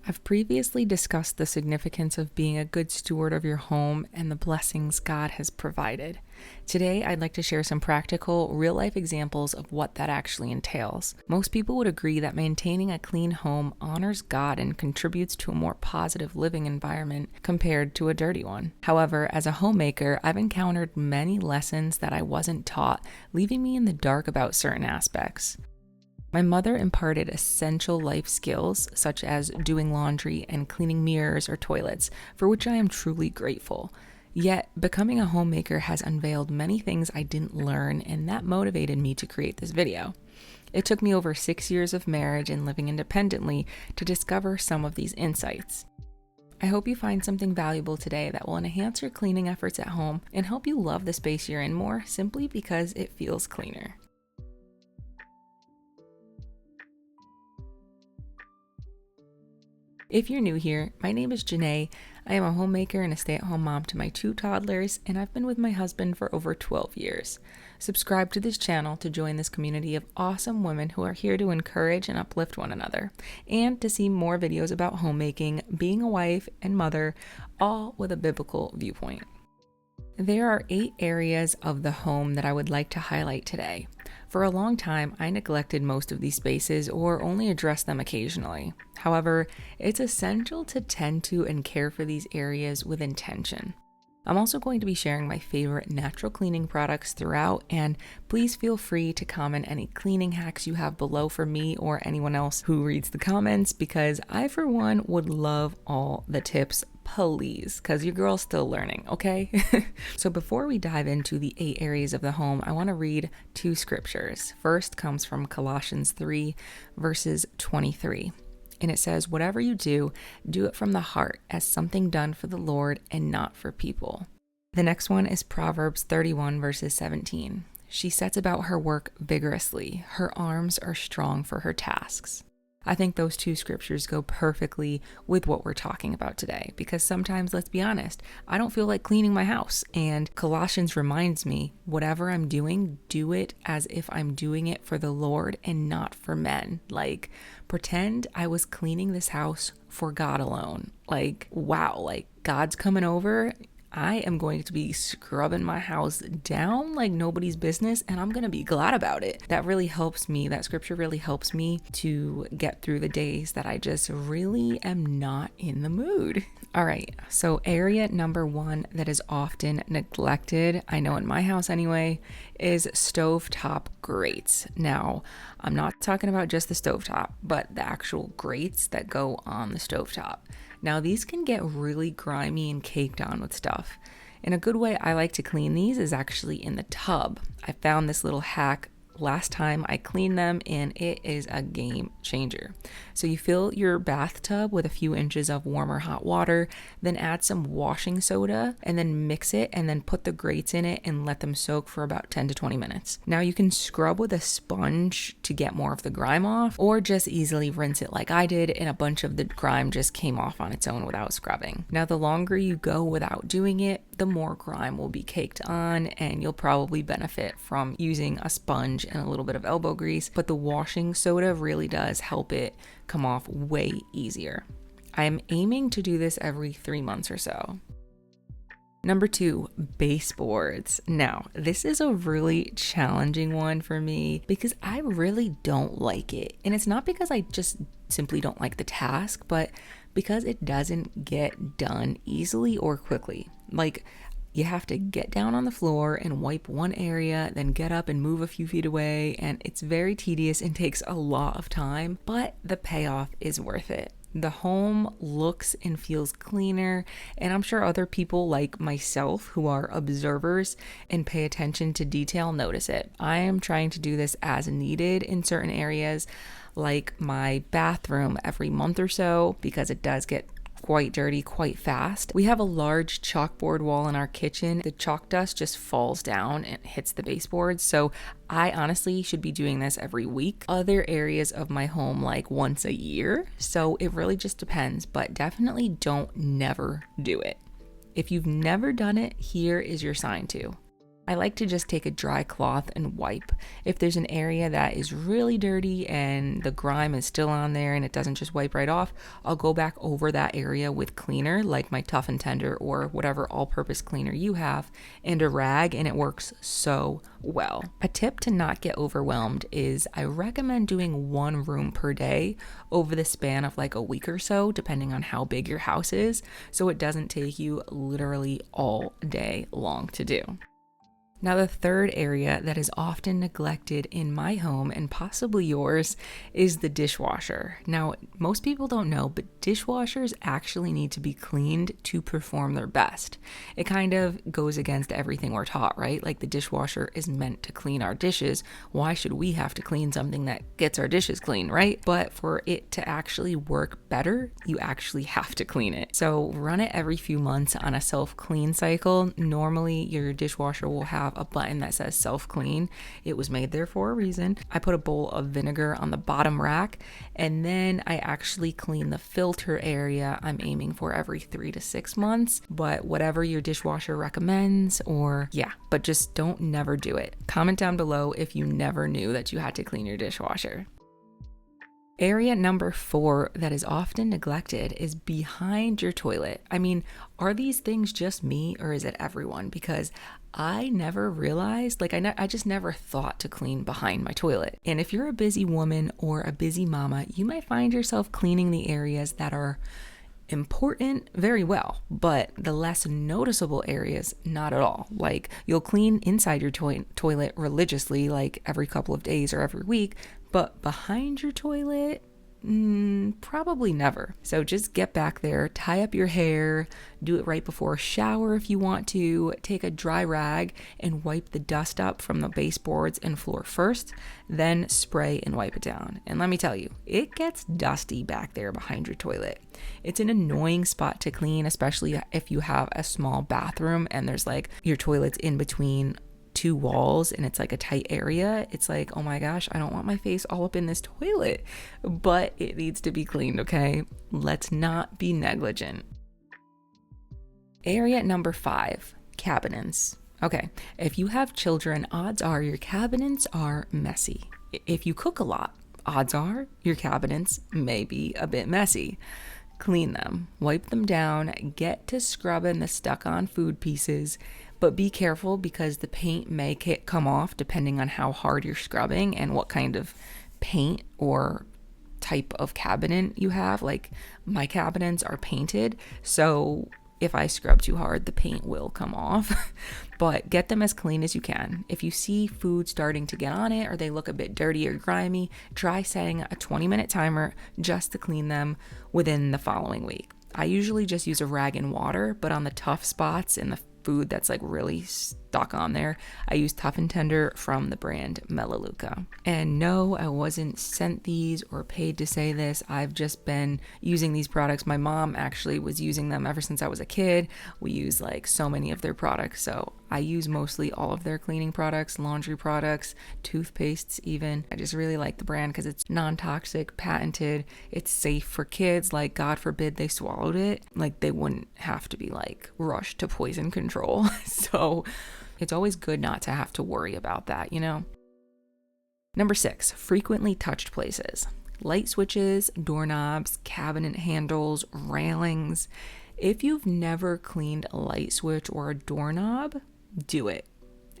I've previously discussed the significance of being a good steward of your home and the blessings God has provided. Today, I'd like to share some practical, real-life examples of what that actually entails. Most people would agree that maintaining a clean home honors God and contributes to a more positive living environment compared to a dirty one. However, as a homemaker, I've encountered many lessons that I wasn't taught, leaving me in the dark about certain aspects. My mother imparted essential life skills, such as doing laundry and cleaning mirrors or toilets, for which I am truly grateful. Yet, becoming a homemaker has unveiled many things I didn't learn, and that motivated me to create this video. It took me over 6 years of marriage and living independently to discover some of these insights. I hope you find something valuable today that will enhance your cleaning efforts at home and help you love the space you're in more simply because it feels cleaner. If you're new here, my name is Janae. I am a homemaker and a stay-at-home mom to my 2 toddlers, and I've been with my husband for over 12 years. Subscribe to this channel to join this community of awesome women who are here to encourage and uplift one another, and to see more videos about homemaking, being a wife and mother, all with a biblical viewpoint. There are 8 areas of the home that I would like to highlight today. For a long time, I neglected most of these spaces or only addressed them occasionally. However, it's essential to tend to and care for these areas with intention. I'm also going to be sharing my favorite natural cleaning products throughout, and please feel free to comment any cleaning hacks you have below for me or anyone else who reads the comments, because I, for one, would love all the tips, please, because your girl's still learning, okay? So before we dive into the 8 areas of the home, I want to read 2 scriptures. First comes from Colossians 3, verses 23. And it says, "Whatever you do, do it from the heart as something done for the Lord and not for people." The next one is Proverbs 31, verses 17. "She sets about her work vigorously. Her arms are strong for her tasks." I think those 2 scriptures go perfectly with what we're talking about today, because sometimes, let's be honest, I don't feel like cleaning my house, and Colossians reminds me, whatever I'm doing, do it as if I'm doing it for the Lord and not for men. Like, pretend I was cleaning this house for God alone. Like, wow, like God's coming over. I am going to be scrubbing my house down like nobody's business, and I'm going to be glad about it. That really helps me. That scripture really helps me to get through the days that I just really am not in the mood. All right, so area number 1 that is often neglected, I know in my house anyway, is stovetop grates. Now, I'm not talking about just the stovetop, but the actual grates that go on the stovetop. Now, these can get really grimy and caked on with stuff. And a good way I like to clean these is actually in the tub. I found this little hack last time I cleaned them, and it is a game changer. So you fill your bathtub with a few inches of warm or hot water, then add some washing soda, and then mix it, and then put the grates in it and let them soak for about 10 to 20 minutes. Now you can scrub with a sponge to get more of the grime off, or just easily rinse it like I did, and a bunch of the grime just came off on its own without scrubbing. Now, the longer you go without doing it, the more grime will be caked on, and you'll probably benefit from using a sponge and a little bit of elbow grease, but the washing soda really does help it come off way easier. I am aiming to do this every 3 months or so. Number 2, baseboards. Now, this is a really challenging one for me because I really don't like it. And it's not because I just simply don't like the task, but because it doesn't get done easily or quickly. Like, you have to get down on the floor and wipe one area, then get up and move a few feet away, and it's very tedious and takes a lot of time, but the payoff is worth it. The home looks and feels cleaner, and I'm sure other people like myself who are observers and pay attention to detail notice it. I am trying to do this as needed in certain areas, like my bathroom every month or so, because it does get quite dirty quite fast. We have a large chalkboard wall in our kitchen. The chalk dust just falls down and hits the baseboards, so I honestly should be doing this every week. Other areas of my home like once a year, so it really just depends, but definitely don't never do it. If you've never done it, here is your sign to. I like to just take a dry cloth and wipe. If there's an area that is really dirty and the grime is still on there and it doesn't just wipe right off, I'll go back over that area with cleaner, like my Tough and Tender or whatever all-purpose cleaner you have, and a rag, and it works so well. A tip to not get overwhelmed is I recommend doing one room per day over the span of like a week or so, depending on how big your house is, so it doesn't take you literally all day long to do. Now, the third area that is often neglected in my home and possibly yours is the dishwasher. Now, most people don't know, but dishwashers actually need to be cleaned to perform their best. It kind of goes against everything we're taught, right? Like the dishwasher is meant to clean our dishes. Why should we have to clean something that gets our dishes clean, right? But for it to actually work better, you actually have to clean it. So run it every few months on a self-clean cycle. Normally, your dishwasher will have a button that says self-clean. It was made there for a reason. I put a bowl of vinegar on the bottom rack, and then I actually clean the filter area. I'm aiming for every 3 to 6 months, but whatever your dishwasher recommends, but just don't never do it. Comment down below if you never knew that you had to clean your dishwasher. Area number 4 that is often neglected is behind your toilet. I mean, are these things just me or is it everyone? Because I never realized, I just never thought to clean behind my toilet. And if you're a busy woman or a busy mama, you might find yourself cleaning the areas that are important very well, but the less noticeable areas, not at all. Like you'll clean inside your toilet religiously, like every couple of days or every week, but behind your toilet, probably never. So just get back there, tie up your hair, do it right before a shower if you want to, take a dry rag and wipe the dust up from the baseboards and floor first, then spray and wipe it down. And let me tell you, it gets dusty back there behind your toilet. It's an annoying spot to clean, especially if you have a small bathroom and there's like your toilet's in between 2 walls and it's like a tight area. It's like, oh my gosh, I don't want my face all up in this toilet, but it needs to be cleaned, okay? Let's not be negligent. Area number 5, cabinets. Okay, if you have children, odds are your cabinets are messy. If you cook a lot, odds are your cabinets may be a bit messy. Clean them, wipe them down, get to scrubbing the stuck on food pieces, but be careful because the paint may come off depending on how hard you're scrubbing and what kind of paint or type of cabinet you have. Like my cabinets are painted, so if I scrub too hard, the paint will come off. But get them as clean as you can. If you see food starting to get on it or they look a bit dirty or grimy, try setting a 20-minute timer just to clean them within the following week. I usually just use a rag and water, but on the tough spots in the food that's like really stuck on there, I use Tough and Tender from the brand Melaleuca. And no, I wasn't sent these or paid to say this. I've just been using these products. My mom actually was using them ever since I was a kid. We use like so many of their products. So I use mostly all of their cleaning products, laundry products, toothpastes even. I just really like the brand because it's non-toxic, patented. It's safe for kids. Like God forbid they swallowed it. Like they wouldn't have to be like rushed to poison control. So it's always good not to have to worry about that, you know? Number 6, frequently touched places. Light switches, doorknobs, cabinet handles, railings. If you've never cleaned a light switch or a doorknob, do it.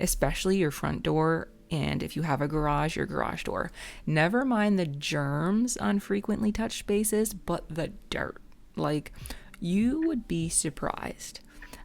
Especially your front door, and if you have a garage, your garage door. Never mind the germs on frequently touched spaces, but the dirt. Like, you would be surprised.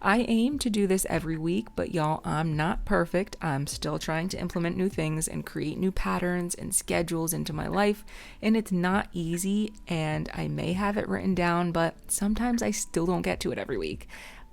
I aim to do this every week, but y'all, I'm not perfect. I'm still trying to implement new things and create new patterns and schedules into my life, and it's not easy, and I may have it written down, but sometimes I still don't get to it every week.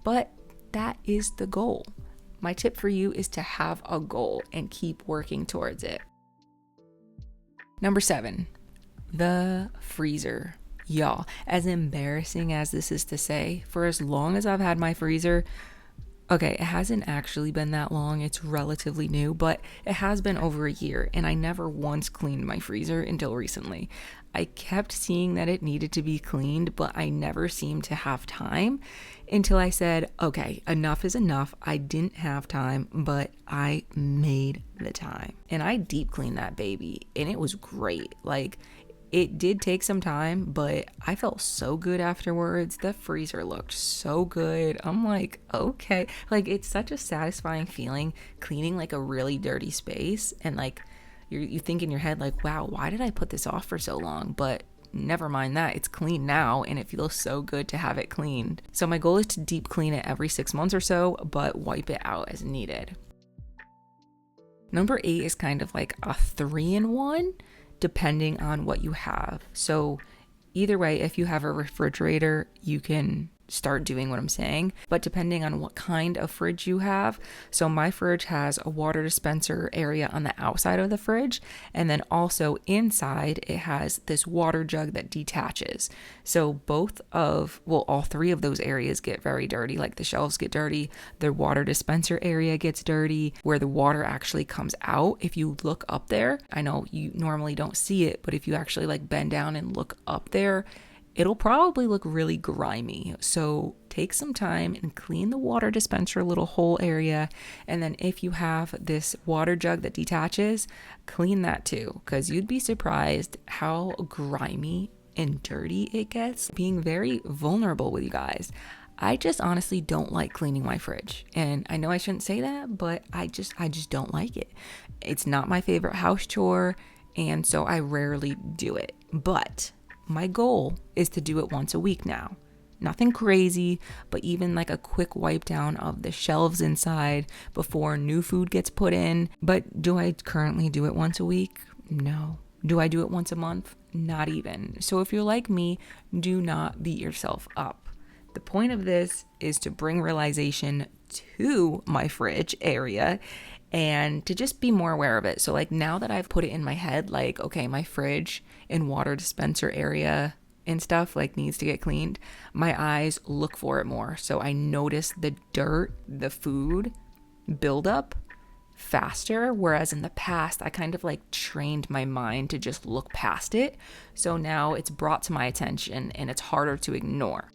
But that is the goal. My tip for you is to have a goal and keep working towards it. Number 7, the freezer. Y'all, as embarrassing as this is to say, for as long as I've had my freezer, okay, it hasn't actually been that long. It's relatively new, but it has been over a year, and I never once cleaned my freezer until recently. I kept seeing that it needed to be cleaned, but I never seemed to have time until I said, okay, enough is enough. I didn't have time, but I made the time. And I deep cleaned that baby, and it was great. Like, it did take some time, but I felt so good afterwards. The freezer looked so good. I'm like, okay. Like, it's such a satisfying feeling cleaning like a really dirty space, and like, you think in your head like, wow, why did I put this off for so long? But never mind that, it's clean now and it feels so good to have it cleaned. So my goal is to deep clean it every 6 months or so, but wipe it out as needed. Number 8 is kind of like a 3-in-1 depending on what you have. So either way, if you have a refrigerator, you can start doing what I'm saying, but depending on what kind of fridge you have. So my fridge has a water dispenser area on the outside of the fridge, and then also inside it has this water jug that detaches. So all 3 of those areas get very dirty. Like the shelves get dirty, the water dispenser area gets dirty, where the water actually comes out. If you look up there, I know you normally don't see it, but if you actually like bend down and look up there, it'll probably look really grimy. So take some time and clean the water dispenser little hole area. And then if you have this water jug that detaches, clean that too, because you'd be surprised how grimy and dirty it gets. Being very vulnerable with you guys. I just honestly don't like cleaning my fridge. And I know I shouldn't say that, but I just don't like it. It's not my favorite house chore, and so I rarely do it. But my goal is to do it once a week now. Nothing crazy, but even like a quick wipe down of the shelves inside before new food gets put in. But do I currently do it once a week? No. Do I do it once a month? Not even. So if you're like me, do not beat yourself up. The point of this is to bring realization to my fridge area and to just be more aware of it. So like now that I've put it in my head, like, okay, my fridge and water dispenser area and stuff like needs to get cleaned, my eyes look for it more. So I notice the dirt, the food buildup faster. Whereas in the past, I kind of like trained my mind to just look past it. So now it's brought to my attention and it's harder to ignore.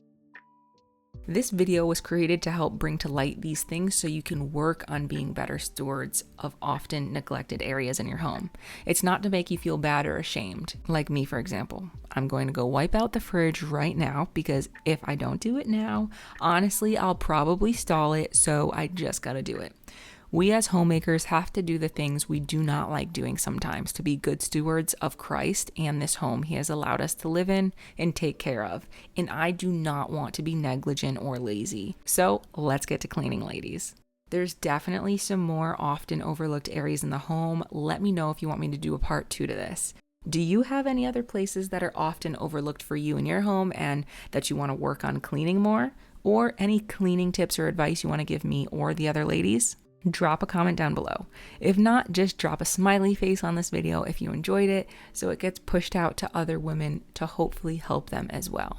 This video was created to help bring to light these things so you can work on being better stewards of often neglected areas in your home. It's not to make you feel bad or ashamed. Like me, for example. I'm going to go wipe out the fridge right now because if I don't do it now, honestly, I'll probably stall it, so I just gotta do it. We as homemakers have to do the things we do not like doing sometimes to be good stewards of Christ and this home He has allowed us to live in and take care of. And I do not want to be negligent or lazy. So let's get to cleaning, ladies. There's definitely some more often overlooked areas in the home. Let me know if you want me to do a part 2 to this. Do you have any other places that are often overlooked for you in your home and that you want to work on cleaning more? Or any cleaning tips or advice you want to give me or the other ladies? Drop a comment down below. If not, just drop a smiley face on this video if you enjoyed it so it gets pushed out to other women to hopefully help them as well.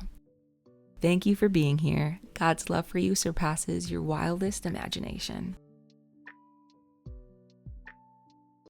Thank you for being here. God's love for you surpasses your wildest imagination.